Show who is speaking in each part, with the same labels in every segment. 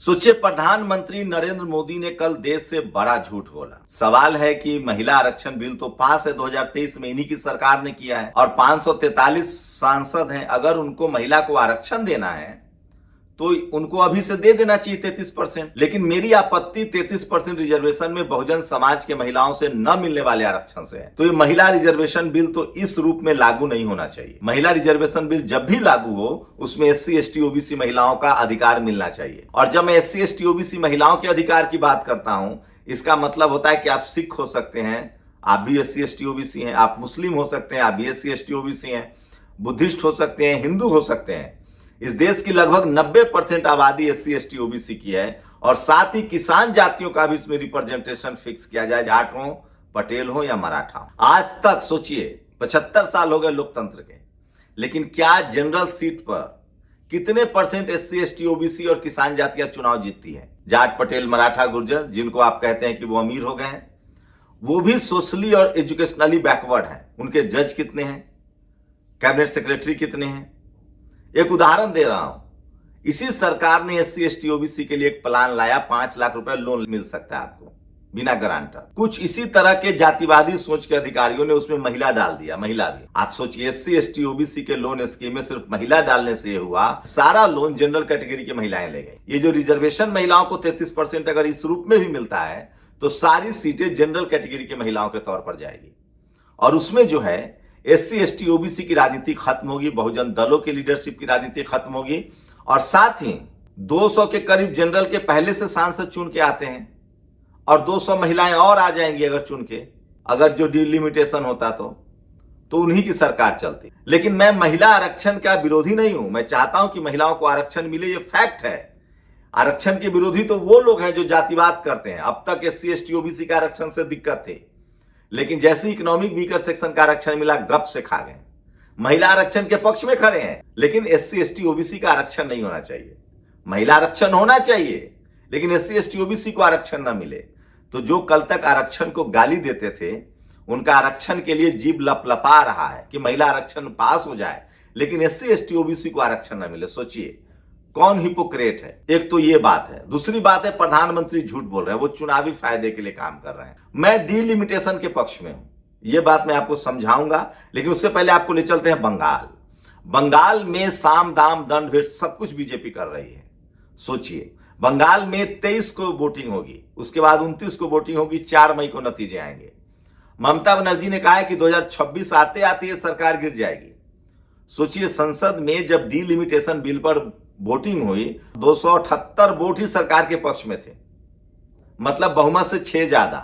Speaker 1: सोचिए, प्रधानमंत्री नरेंद्र मोदी ने कल देश से बड़ा झूठ बोला। सवाल है कि महिला आरक्षण बिल तो पास है 2023 में, इन्हीं की सरकार ने किया है और 543 सांसद हैं। अगर उनको महिला को आरक्षण देना है तो उनको अभी से दे देना चाहिए 33%। लेकिन मेरी आपत्ति 33% रिजर्वेशन में बहुजन समाज के महिलाओं से न मिलने वाले आरक्षण से है। तो ये महिला रिजर्वेशन बिल तो इस रूप में लागू नहीं होना चाहिए। महिला रिजर्वेशन बिल जब भी लागू हो उसमें SC, ST, OBC महिलाओं का अधिकार मिलना चाहिए। और जब मैं SC, ST, OBC महिलाओं के अधिकार की बात करता हूं, इसका मतलब होता है कि आप सिख हो सकते हैं, आप भी SC, ST, OBC हैं, आप मुस्लिम हो सकते हैं, आप भी SC, ST, OBC हैं, बुद्धिस्ट हो सकते हैं, हिंदू हो सकते हैं। इस देश की लगभग 90% आबादी SC, ST, OBC की है और साथ ही किसान जातियों का भी इसमें रिप्रेजेंटेशन फिक्स किया जाए, जाट हो, पटेल हो या मराठा हो। आज तक सोचिए 75 साल हो गए लोकतंत्र के, लेकिन क्या जनरल सीट पर कितने परसेंट SC, ST, OBC और किसान जातियां चुनाव जीतती हैं? जाट, पटेल, मराठा, गुर्जर, जिनको आप कहते हैं कि वो अमीर हो गए हैं, वो भी सोशली और एजुकेशनली बैकवर्ड हैं। उनके जज कितने हैं, कैबिनेट सेक्रेटरी कितने हैं? एक उदाहरण दे रहा हूं, इसी सरकार ने SC, ST, OBC के लिए एक प्लान लाया, 5 लाख रुपए लोन मिल सकता है आपको बिना गारंटर। कुछ इसी तरह के जातिवादी सोच के अधिकारियों ने उसमें महिला डाल दिया, महिला भी। आप सोचिए, SC, ST, OBC के लोन स्कीम में सिर्फ महिला डालने से हुआ, सारा लोन जनरल कैटेगरी की महिलाएं ले गई। ये जो रिजर्वेशन महिलाओं को 33% अगर इस रूप में भी मिलता है तो सारी सीटें जनरल कैटेगरी की महिलाओं के तौर पर जाएगी और उसमें जो है SC, ST, OBC की राजनीति खत्म होगी, बहुजन दलों की लीडरशिप की राजनीति खत्म होगी और साथ ही 200 के करीब जनरल के पहले से सांसद चुन के आते हैं और 200 महिलाएं और आ जाएंगी अगर चुन के, अगर जो डिलिमिटेशन होता तो उन्हीं की सरकार चलती। लेकिन मैं महिला आरक्षण का विरोधी नहीं हूं, मैं चाहता हूं कि महिलाओं को आरक्षण मिले, ये फैक्ट है। आरक्षण के विरोधी तो वो लोग हैं जो जातिवाद करते हैं। अब तक SC, ST, OBC का आरक्षण से दिक्कत थी, लेकिन जैसे इकोनॉमिक वीकर सेक्शन का आरक्षण मिला, गप से खा गए। महिला आरक्षण के पक्ष में खड़े हैं, लेकिन SC, ST, OBC का आरक्षण नहीं होना चाहिए। महिला आरक्षण होना चाहिए, लेकिन SC, ST, OBC को आरक्षण ना मिले। तो जो कल तक आरक्षण को गाली देते थे, उनका आरक्षण के लिए जीभ लपलपा रहा है कि महिला आरक्षण पास हो जाए, लेकिन SC, ST, OBC को आरक्षण ना मिले। सोचिए कौन हिपोक्रेट है। एक तो ये बात है। दूसरी बात है, प्रधानमंत्री झूठ बोल रहे हैं, वो चुनावी फायदे के लिए काम कर रहे हैं। मैं डिलिमिटेशन के पक्ष में हूं, ये बात मैं आपको समझाऊंगा, लेकिन उससे पहले आपको ले चलते हैं बंगाल। बंगाल में साम दाम दंड भेद सब कुछ बीजेपी कर रही है। सोचिए, बंगाल में 23 को वोटिंग होगी, उसके बाद 29 को वोटिंग होगी, 4 मई को नतीजे आएंगे। ममता बनर्जी ने कहा है कि 2026 आते आते ये सरकार गिर जाएगी। सोचिए, संसद में जब डिलिमिटेशन बिल पर वोटिंग हुई, 278 वोट ही सरकार के पक्ष में थे, मतलब बहुमत से 6 ज्यादा।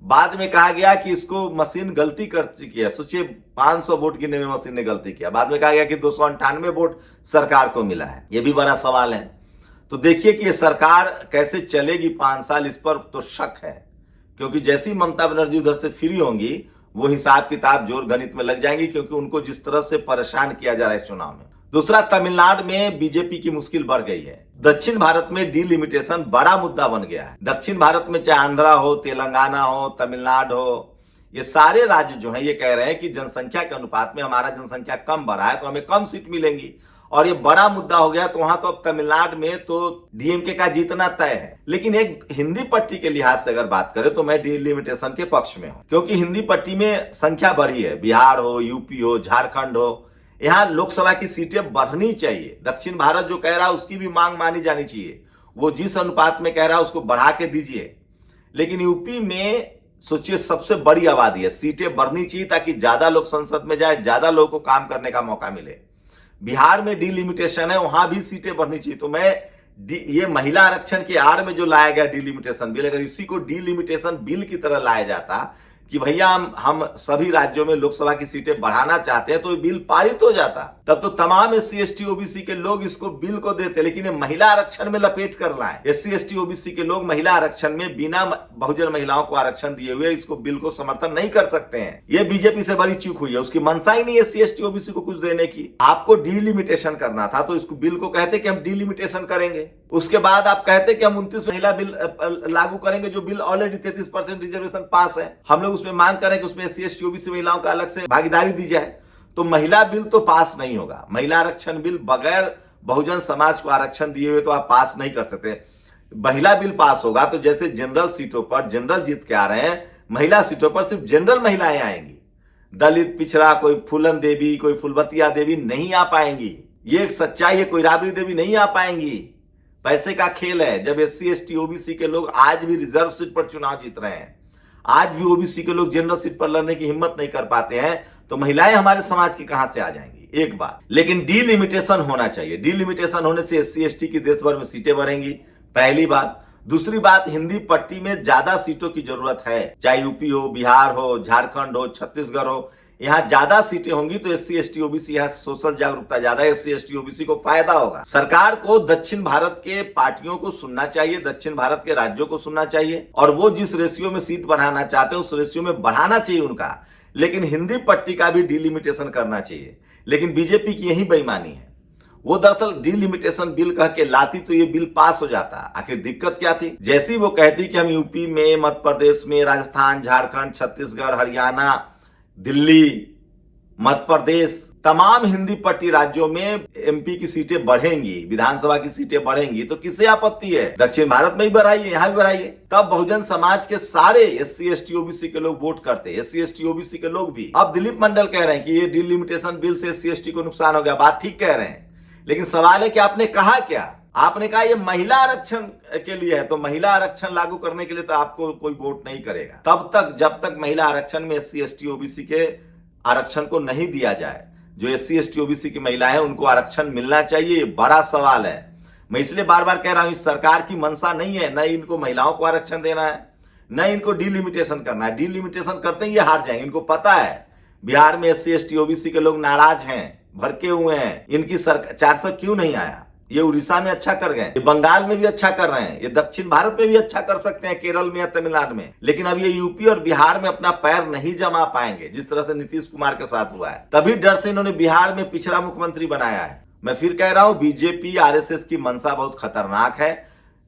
Speaker 1: बाद में कहा गया कि इसको मशीन गलती कर चुकी है। सोचिए, 500 वोट गिनने में मशीन ने गलती किया। बाद में कहा गया कि 298 वोट सरकार को मिला है। यह भी बड़ा सवाल है। तो देखिए कि यह सरकार कैसे चलेगी 5 साल, इस पर तो शक है, क्योंकि जैसी ममता बनर्जी उधर से फ्री होंगी, वो हिसाब किताब जोर गणित में लग जाएंगी, क्योंकि उनको जिस तरह से परेशान किया जा रहा है चुनाव में। दूसरा, तमिलनाडु में बीजेपी की मुश्किल बढ़ गई है। दक्षिण भारत में डिलिमिटेशन बड़ा मुद्दा बन गया है। दक्षिण भारत में चाहे आंध्रा हो, तेलंगाना हो, तमिलनाडु हो, ये सारे राज्य जो हैं ये कह रहे हैं कि जनसंख्या के अनुपात में हमारा जनसंख्या कम बढ़ा है तो हमें कम सीट मिलेंगी, और ये बड़ा मुद्दा हो गया। तो वहां तो अब तमिलनाडु में तो DMK का जीतना तय है। लेकिन एक हिंदी पट्टी के लिहाज से अगर बात करें तो मैं डिलिमिटेशन के पक्ष में हूं, क्योंकि हिंदी पट्टी में संख्या बढ़ी है। बिहार हो, यूपी हो, झारखंड हो, यहां लोकसभा की सीटें बढ़नी चाहिए। दक्षिण भारत जो कह रहा है उसकी भी मांग मानी जानी चाहिए। वो जिस अनुपात में कह रहा है उसको बढ़ा के दीजिए। लेकिन यूपी में सोचिए, सबसे बड़ी आबादी है, सीटें बढ़नी चाहिए ताकि ज्यादा लोग संसद में जाए, ज्यादा लोगों को काम करने का मौका मिले। बिहार में डिलिमिटेशन है, वहां भी सीटें बढ़नी चाहिए। तो मैं ये महिला आरक्षण के आड़ में जो लाया गया डिलिमिटेशन बिल, अगर इसी को डिलिमिटेशन बिल की तरह लाया जाता कि भैया हम सभी राज्यों में लोकसभा की सीटें बढ़ाना चाहते हैं, तो ये बिल पारित हो जाता। तब तो तमाम SC, ST, OBC के लोग इसको बिल को देते। लेकिन ये महिला आरक्षण में लपेट कर लाए। SC, ST, OBC के लोग महिला आरक्षण में बिना बहुजन महिलाओं को आरक्षण दिए हुए इसको बिल को समर्थन नहीं कर सकते हैं। ये बीजेपी से बड़ी चूक हुई है। उसकी मंशा ही नहीं SC, ST, OBC को कुछ देने की। आपको डिलिमिटेशन करना था तो इसको बिल को कहते कि हम डिलिमिटेशन करेंगे। उसके बाद आप कहते कि हम 29 महिला बिल लागू करेंगे, जो बिल ऑलरेडी 33% रिजर्वेशन पास है। हम लोग उसमें मांग करें कि उसमें SC, ST, OBC महिलाओं का अलग से भागीदारी दी जाए। तो महिला बिल तो पास नहीं होगा। महिला आरक्षण बिल बगैर बहुजन समाज को आरक्षण दिए हुए तो आप पास नहीं कर सकते। महिला बिल पास होगा तो जैसे जनरल सीटों पर जनरल जीत के आ रहे हैं, महिला सीटों पर सिर्फ जनरल महिलाएं आएंगी। दलित, पिछड़ा, कोई फूलन देवी, कोई फुलबतिया देवी नहीं आ पाएंगी। ये एक सच्चाई है, कोई राबड़ी देवी नहीं आ पाएंगी। पैसे का खेल है। जब SC ST OBC के लोग आज भी रिजर्व सीट पर चुनाव जीत रहे हैं, आज भी OBC के लोग जनरल सीट पर लड़ने की हिम्मत नहीं कर पाते हैं, तो महिलाएं हमारे समाज की कहां से आ जाएंगी? एक बात। लेकिन डिलिमिटेशन होना चाहिए। डिलिमिटेशन होने से SC ST की देश भर में सीटें बढ़ेंगी, पहली बात। दूसरी बात, हिंदी पट्टी में ज्यादा सीटों की जरूरत है, चाहे यूपी हो, बिहार हो, झारखंड हो, छत्तीसगढ़ हो, यहाँ ज्यादा सीटें होंगी तो SC ST OBC, यहाँ सोशल जागरूकता ज्यादा है, SC ST OBC को फायदा होगा। सरकार को दक्षिण भारत के पार्टियों को सुनना चाहिए, दक्षिण भारत के राज्यों को सुनना चाहिए, और वो जिस रेशियो में सीट बढ़ाना चाहते हैं उस रेशियो में बढ़ाना चाहिए उनका। लेकिन हिंदी पट्टी का भी डिलिमिटेशन करना चाहिए। लेकिन बीजेपी की यही बेईमानी है। वो दरअसल डिलिमिटेशन बिल कह के लाती तो ये बिल पास हो जाता। आखिर दिक्कत क्या थी? जैसी वो कहती कि हम यूपी में, मध्य प्रदेश में, राजस्थान, झारखंड, छत्तीसगढ़, हरियाणा, दिल्ली, मध्य प्रदेश, तमाम हिंदी पट्टी राज्यों में MP की सीटें बढ़ेंगी, विधानसभा की सीटें बढ़ेंगी, तो किसे आपत्ति है? दक्षिण भारत में ही बढ़ाइए, यहां भी बढ़ाइए। तब बहुजन समाज के सारे SC ST OBC के लोग वोट करते, SC ST OBC के लोग भी। अब दिलीप मंडल कह रहे हैं कि ये डिलिमिटेशन बिल से SC ST को नुकसान हो गया। बात ठीक कह रहे हैं, लेकिन सवाल है कि आपने कहा क्या? आपने कहा ये महिला आरक्षण के लिए है, तो महिला आरक्षण लागू करने के लिए तो आपको कोई वोट नहीं करेगा तब तक जब तक महिला आरक्षण में SC ST OBC के आरक्षण को नहीं दिया जाए। जो SC ST OBC की महिला है उनको आरक्षण मिलना चाहिए, ये बड़ा सवाल है। मैं इसलिए बार बार कह रहा हूं, इस सरकार की मंशा नहीं है न इनको महिलाओं को आरक्षण देना है, न इनको डिलिमिटेशन करना है। डिलिमिटेशन करते ही ये हार जाएंगे। इनको पता है बिहार में SC ST OBC के लोग नाराज हैं, भड़के हुए हैं। इनकी सरकार 400 क्यों नहीं आया? ये उड़ीसा में अच्छा कर गए, ये बंगाल में भी अच्छा कर रहे हैं, ये दक्षिण भारत में भी अच्छा कर सकते हैं, केरल में या तमिलनाडु में। लेकिन अब ये यूपी और बिहार में अपना पैर नहीं जमा पाएंगे, जिस तरह से नीतीश कुमार के साथ हुआ है। तभी डर से इन्होंने बिहार में पिछड़ा मुख्यमंत्री बनाया है। मैं फिर कह रहा हूं, बीजेपी RSS की मंशा बहुत खतरनाक है।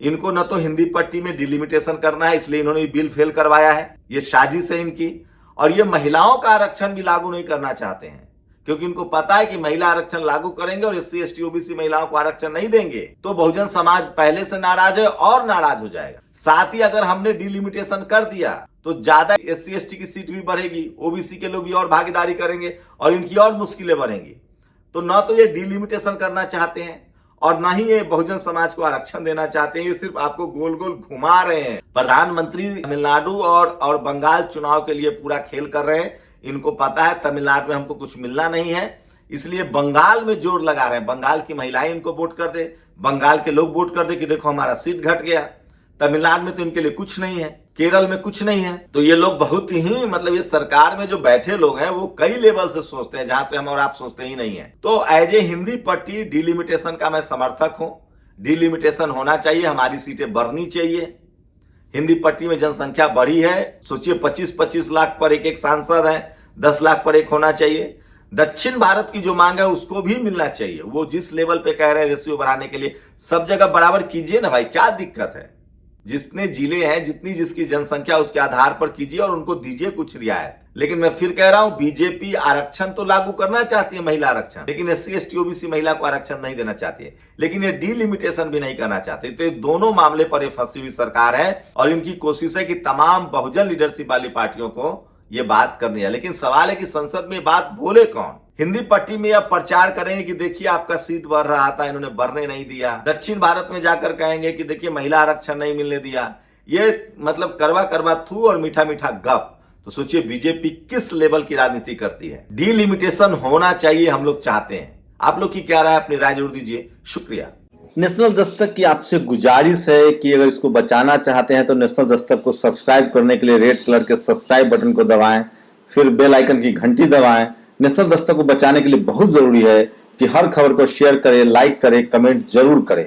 Speaker 1: इनको न तो हिंदी पट्टी में डिलिमिटेशन करना है, इसलिए इन्होंने बिल फेल करवाया है, ये साजिश है इनकी। और ये महिलाओं का आरक्षण भी लागू नहीं करना चाहते हैं, क्योंकि इनको पता है कि महिला आरक्षण लागू करेंगे और SC ST OBC महिलाओं को आरक्षण नहीं देंगे तो बहुजन समाज पहले से नाराज है और नाराज हो जाएगा। साथ ही अगर हमने डिलिमिटेशन कर दिया तो ज्यादा SC ST की सीट भी बढ़ेगी, OBC के लोग भी और भागीदारी करेंगे और इनकी और मुश्किलें बढ़ेंगी। तो न तो ये डिलिमिटेशन करना चाहते हैं और न ही ये बहुजन समाज को आरक्षण देना चाहते हैं। ये सिर्फ आपको गोल गोल घुमा रहे हैं। प्रधानमंत्री तमिलनाडु और बंगाल चुनाव के लिए पूरा खेल कर रहे हैं। इनको पता है तमिलनाडु में हमको कुछ मिलना नहीं है, इसलिए बंगाल में जोर लगा रहे हैं। बंगाल की महिलाएं इनको वोट कर दे, बंगाल के लोग वोट कर दे कि देखो हमारा सीट घट गया। तमिलनाडु में तो इनके लिए कुछ नहीं है, केरल में कुछ नहीं है। तो ये लोग बहुत ही मतलब ये सरकार में जो बैठे लोग हैं वो कई लेवल से सोचते हैं, जहां से हम और आप सोचते ही नहीं है। तो एज ए हिंदी पट्टी डिलिमिटेशन का मैं समर्थक हूं। डिलिमिटेशन होना चाहिए, हमारी सीटें बढ़नी चाहिए। हिंदी पट्टी में जनसंख्या बढ़ी है, सोचिए 25-25 लाख पर एक सांसद है, 10 लाख पर एक होना चाहिए। दक्षिण भारत की जो मांग है उसको भी मिलना चाहिए। वो जिस लेवल पे कह रहे हैं रेशियो बढ़ाने के लिए, सब जगह बराबर कीजिए ना भाई, क्या दिक्कत है? जितने जिले हैं, जितनी जिसकी जनसंख्या उसके आधार पर कीजिए और उनको दीजिए कुछ रियायत। लेकिन मैं फिर कह रहा हूं, बीजेपी आरक्षण तो लागू करना चाहती है, महिला आरक्षण, लेकिन SC ST OBC महिला को आरक्षण नहीं देना चाहती है। लेकिन ये डिलिमिटेशन भी नहीं करना चाहती। तो ये दोनों मामले पर फंसी हुई सरकार है और इनकी कोशिश है कि तमाम बहुजन लीडरशिप वाली पार्टियों को ये बात करनी है। लेकिन सवाल है कि संसद में बात बोले कौन? हिंदी पट्टी में अब प्रचार करेंगे कि देखिए आपका सीट बढ़ रहा था, इन्होंने बढ़ने नहीं दिया। दक्षिण भारत में जाकर कहेंगे कि देखिए महिला आरक्षण नहीं मिलने दिया। ये मतलब करवा करवा थू और मीठा मीठा गप। तो सोचिए बीजेपी किस लेवल की राजनीति करती है। डिलिमिटेशन होना चाहिए, हम लोग चाहते हैं। आप लोग की क्या राय है, अपनी राय जरूर दीजिए। शुक्रिया।
Speaker 2: नेशनल दस्तक की आपसे गुजारिश है कि अगर इसको बचाना चाहते हैं तो नेशनल दस्तक को सब्सक्राइब करने के लिए रेड कलर के सब्सक्राइब बटन को दबाएं, फिर बेल आइकन की घंटी दबाएं। नेशनल दस्तक को बचाने के लिए बहुत जरूरी है कि हर खबर को शेयर करें, लाइक करें, कमेंट जरूर करें।